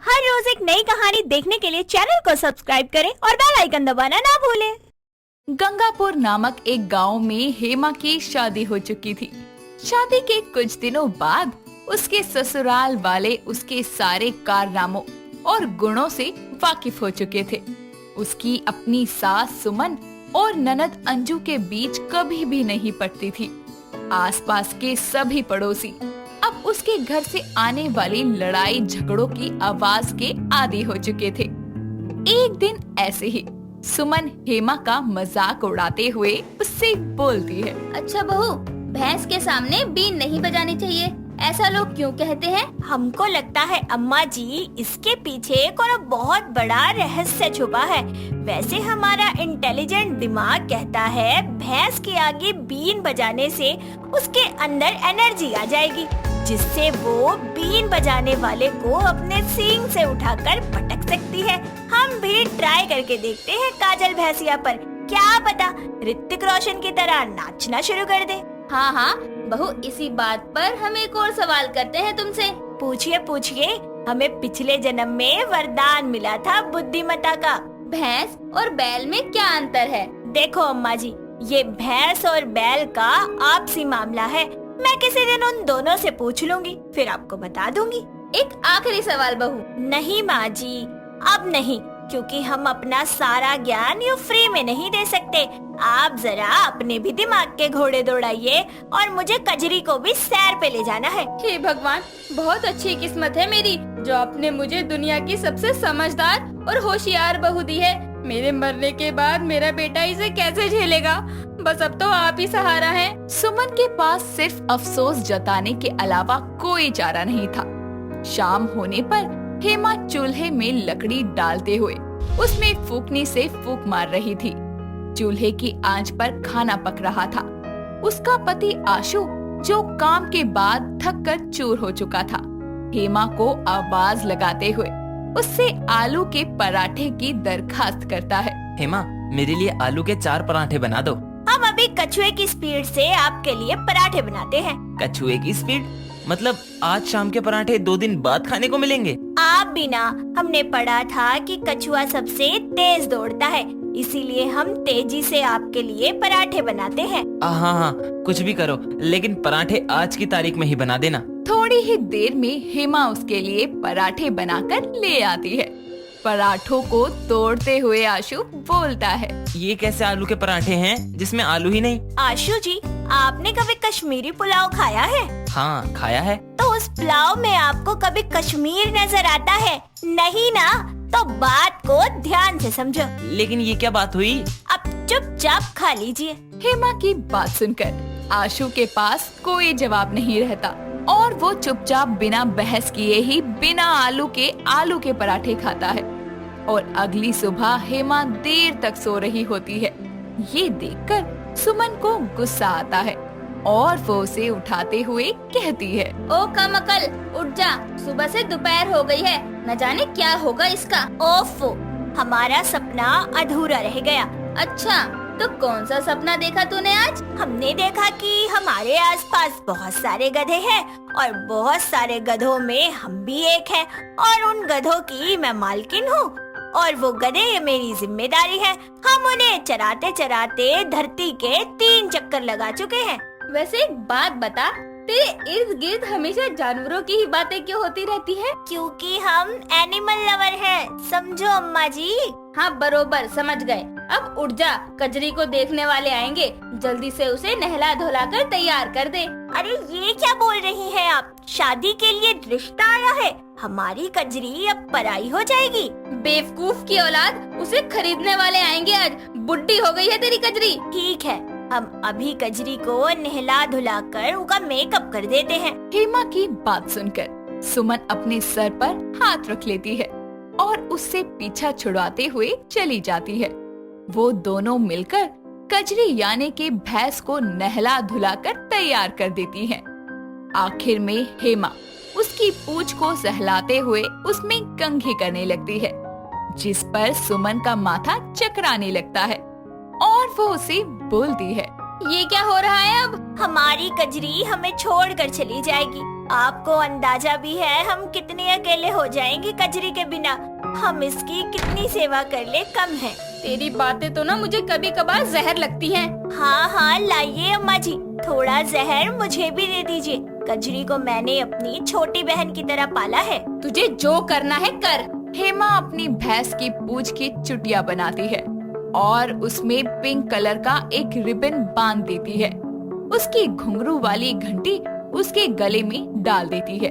हर रोज एक नई कहानी देखने के लिए चैनल को सब्सक्राइब करें और बेल आइकन दबाना ना भूलें। गंगापुर नामक एक गांव में हेमा की शादी हो चुकी थी। शादी के कुछ दिनों बाद उसके ससुराल वाले उसके सारे कारनामों और गुणों से वाकिफ हो चुके थे। उसकी अपनी सास सुमन और ननद अंजू के बीच कभी भी नहीं पटती थी। आसपास के सभी पड़ोसी अब उसके घर से आने वाली लड़ाई झगड़ों की आवाज के आदी हो चुके थे। एक दिन ऐसे ही सुमन हेमा का मजाक उड़ाते हुए उससे बोलती है, अच्छा बहू, भैंस के सामने बीन नहीं बजानी चाहिए, ऐसा लोग क्यों कहते हैं? हमको लगता है अम्मा जी इसके पीछे कोई बहुत बड़ा रहस्य छुपा है। वैसे हमारा इंटेलिजेंट दिमाग कहता है भैंस के आगे बीन बजाने से उसके अंदर एनर्जी आ जाएगी, जिससे वो बीन बजाने वाले को अपने सींग से उठाकर पटक सकती है। हम भी ट्राई करके देखते हैं काजल भैंसिया पर, क्या पता ऋतिक रोशन की तरह नाचना शुरू कर दे। हाँ हाँ बहू, इसी बात पर हम एक और सवाल करते हैं तुमसे। पूछिए पूछिए। हमें पिछले जन्म में वरदान मिला था बुद्धिमत्ता का। भैंस और बैल में क्या अंतर है? देखो अम्मा जी, ये भैंस और बैल का आपसी मामला है। मैं किसी दिन उन दोनों से पूछ लूंगी, फिर आपको बता दूंगी। एक आखिरी सवाल बहू। नहीं माँ जी, अब नहीं, क्योंकि हम अपना सारा ज्ञान यूँ फ्री में नहीं दे सकते। आप जरा अपने भी दिमाग के घोड़े दौड़ाइए और मुझे कजरी को भी सैर पे ले जाना है। हे भगवान, बहुत अच्छी किस्मत है मेरी जो आपने मुझे दुनिया की सबसे समझदार और होशियार बहू दी है। मेरे मरने के बाद मेरा बेटा इसे कैसे झेलेगा? बस अब तो आप ही सहारा हैं। सुमन के पास सिर्फ अफसोस जताने के अलावा कोई चारा नहीं था। शाम होने पर हेमा चूल्हे में लकड़ी डालते हुए उसमें फूकनी से फूक मार रही थी। चूल्हे की आंच पर खाना पक रहा था। उसका पति आशु, जो काम के बाद थक कर चूर हो चुका था, हेमा को आवाज लगाते हुए उससे आलू के पराठे की दरखास्त करता है। हेमा, मेरे लिए आलू के 4 पराठे बना दो। हम अभी कछुए की स्पीड से आपके लिए पराठे बनाते हैं। कछुए की स्पीड? मतलब आज शाम के पराठे 2 दिन बाद खाने को मिलेंगे? आप भी ना, हमने पढ़ा था कि कछुआ सबसे तेज दौड़ता है, इसीलिए हम तेजी से आपके लिए पराठे बनाते हैं। हाँ हाँ, कुछ भी करो, लेकिन पराठे आज की तारीख में ही बना देना। थोड़ी ही देर में हेमा उसके लिए पराठे बनाकर ले आती है। पराठों को तोड़ते हुए आशु बोलता है, ये कैसे आलू के पराठे हैं जिसमें आलू ही नहीं? आशु जी, आपने कभी कश्मीरी पुलाव खाया है? हाँ, खाया है। तो उस पुलाव में आपको कभी कश्मीर नजर आता है? नहीं ना, तो बात को ध्यान से समझो। लेकिन ये क्या बात हुई? अब चुपचाप खा लीजिए। हेमा की बात सुनकर आशु के पास कोई जवाब नहीं रहता और वो चुपचाप बिना बहस किए ही बिना आलू के पराठे खाता है। और अगली सुबह हेमा देर तक सो रही होती है। ये देखकर सुमन को गुस्सा आता है और वो उसे उठाते हुए कहती है, ओ कमअकल, उठ जा, सुबह से दोपहर हो गई है, न जाने क्या होगा इसका। ओफो, हमारा सपना अधूरा रह गया। अच्छा, तो कौन सा सपना देखा तूने आज? हमने देखा कि हमारे आसपास बहुत सारे गधे हैं और बहुत सारे गधों में हम भी एक हैं, और उन गधों की मैं मालकिन हूँ और वो गधे मेरी जिम्मेदारी है। हम उन्हें चराते चराते धरती के 3 चक्कर लगा चुके हैं। वैसे एक बात बता, तेरे इर्द गिर्द हमेशा जानवरों की ही बातें क्यों होती रहती है? क्योंकि हम एनिमल लवर हैं, समझो अम्मा जी। हाँ बरोबर, समझ गए। अब उठ जा, कजरी को देखने वाले आएंगे, जल्दी से उसे नहला धुला कर तैयार कर दे। अरे ये क्या बोल रही हैं आप? शादी के लिए रिश्ता आया है, हमारी कजरी अब पराई हो जाएगी। बेवकूफ की औलाद, उसे खरीदने वाले आएंगे आज, बुड्ढी हो गई है तेरी कजरी। ठीक है, हम अभी कजरी को नहला धुला कर उसका मेकअप कर देते हैं। हेमा की बात सुनकर सुमन अपने सर पर हाथ रख लेती है और उससे पीछा छुड़ाते हुए चली जाती है। वो दोनों मिलकर कजरी यानी कि भैंस को नहला धुलाकर तैयार कर देती हैं। आखिर में हेमा उसकी पूंछ को सहलाते हुए उसमें कंघी करने लगती है, जिस पर सुमन का माथा चकराने लगता है और वो उसे बोलती है, ये क्या हो रहा है अब? हमारी कजरी हमें छोड़कर चली जाएगी, आपको अंदाजा भी है हम कितने अकेले हो जाएंगे कजरी के बिना। हम इसकी कितनी सेवा कर ले कम है। तेरी बातें तो ना मुझे कभी कभार जहर लगती हैं। हाँ हाँ लाइए अम्मा जी, थोड़ा जहर मुझे भी दे दीजिए। कजरी को मैंने अपनी छोटी बहन की तरह पाला है। तुझे जो करना है कर। हेमा अपनी भैंस की पूंछ की चुटिया बनाती है और उसमें पिंक कलर का एक रिबन बांध देती है। उसकी घुंघरू वाली घंटी उसके गले में डाल देती है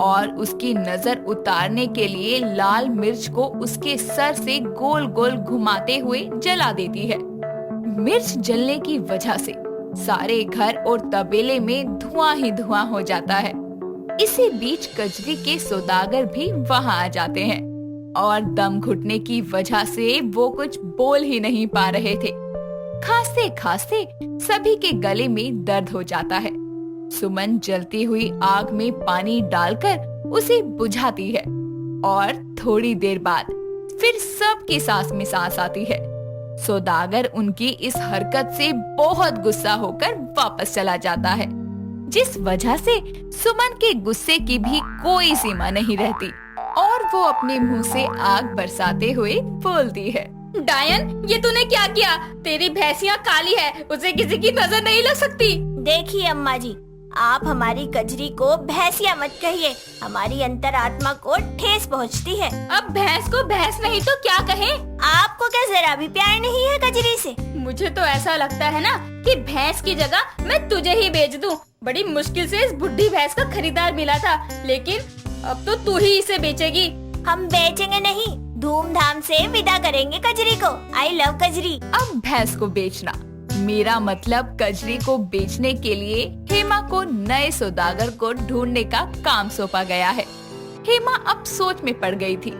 और उसकी नजर उतारने के लिए लाल मिर्च को उसके सर से गोल गोल घुमाते हुए जला देती है। मिर्च जलने की वजह से सारे घर और तबेले में धुआं ही धुआं हो जाता है। इसी बीच कजरी के सौदागर भी वहां आ जाते हैं और दम घुटने की वजह से वो कुछ बोल ही नहीं पा रहे थे। खांसते खांसते सभी के गले में दर्द हो जाता है। सुमन जलती हुई आग में पानी डालकर उसे बुझाती है और थोड़ी देर बाद फिर सबकी सांस में सांस आती है। सौदागर उनकी इस हरकत से बहुत गुस्सा होकर वापस चला जाता है, जिस वजह से सुमन के गुस्से की भी कोई सीमा नहीं रहती और वो अपने मुंह से आग बरसाते हुए बोलती है, डायन, ये तूने क्या किया? तेरी भैंसिया काली है, उसे किसी की नजर नहीं लग सकती। देखिए अम्मा जी, आप हमारी कजरी को भैंसिया मत कहिए, हमारी अंतरात्मा को ठेस पहुंचती है। अब भैंस को भैंस नहीं तो क्या कहें? आपको क्या जरा भी प्यार नहीं है कजरी से? मुझे तो ऐसा लगता है ना कि भैंस की जगह मैं तुझे ही बेच दूं। बड़ी मुश्किल से इस बुढ़ी भैंस का खरीदार मिला था, लेकिन अब तो तू ही इसे बेचेगी। हम बेचेंगे नहीं, धूमधाम से विदा करेंगे कजरी को। I love Kajri. अब भैंस को बेचना, मेरा मतलब कजरी को बेचने के लिए हेमा को नए सौदागर को ढूंढने का काम सौंपा गया है। हेमा अब सोच में पड़ गई थी।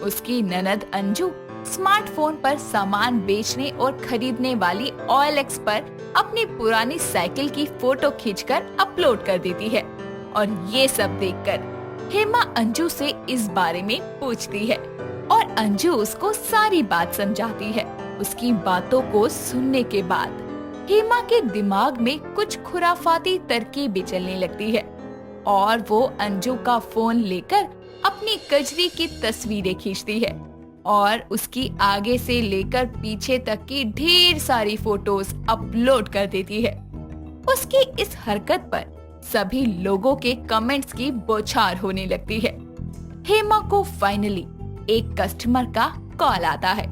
उसकी ननद अंजू स्मार्टफोन पर सामान बेचने और खरीदने वाली OLX पर अपनी पुरानी साइकिल की फोटो खींचकर अपलोड कर देती है और ये सब देखकर हेमा अंजू से इस बारे में पूछती है और अंजू उसको सारी बात समझाती है। उसकी बातों को सुनने के बाद हेमा के दिमाग में कुछ खुराफाती तरकीबें चलने लगती है और वो अंजू का फोन लेकर अपनी कजरी की तस्वीरें खींचती है और उसकी आगे से लेकर पीछे तक की ढेर सारी फोटोज अपलोड कर देती है। उसकी इस हरकत पर सभी लोगों के कमेंट्स की बौछार होने लगती है। हेमा को फाइनली एक कस्टमर का कॉल आता है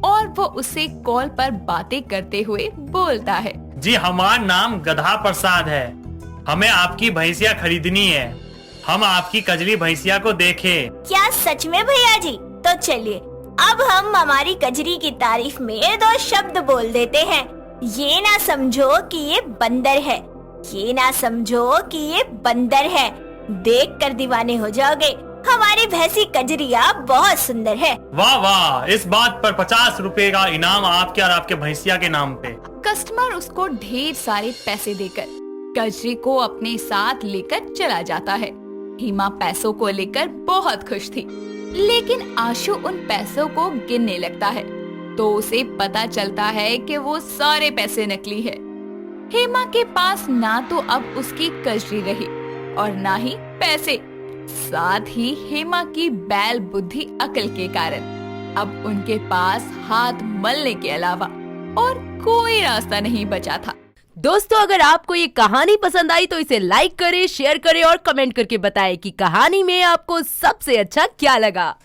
और वो उससे कॉल पर बातें करते हुए बोलता है, जी हमारा नाम गधा प्रसाद है, हमें आपकी भैंसिया खरीदनी है। हम आपकी कजली भैंसिया को देखें। क्या सच में भैया जी? तो चलिए अब हम हमारी कजरी की तारीफ में 2 शब्द बोल देते हैं। ये ना समझो कि ये बंदर है, ये ना समझो कि ये बंदर है। देख कर दीवाने हो जाओगे। हमारी भैंसी कजरिया बहुत सुंदर है। वाह वाह, इस बात पर 50 रुपए का इनाम आपके और आपके भैंसिया के नाम पे। कस्टमर उसको ढेर सारे पैसे देकर कजरी को अपने साथ लेकर चला जाता है। हेमा पैसों को लेकर बहुत खुश थी, लेकिन आशु उन पैसों को गिनने लगता है तो उसे पता चलता है कि वो सारे पैसे नकली है। हेमा के पास ना तो अब उसकी कजरी रही और ना ही पैसे, साथ ही हेमा की बैल बुद्धि अकल के कारण अब उनके पास हाथ मलने के अलावा और कोई रास्ता नहीं बचा था। दोस्तों, अगर आपको ये कहानी पसंद आई तो इसे लाइक करें, शेयर करें और कमेंट करके बताएं कि कहानी में आपको सबसे अच्छा क्या लगा।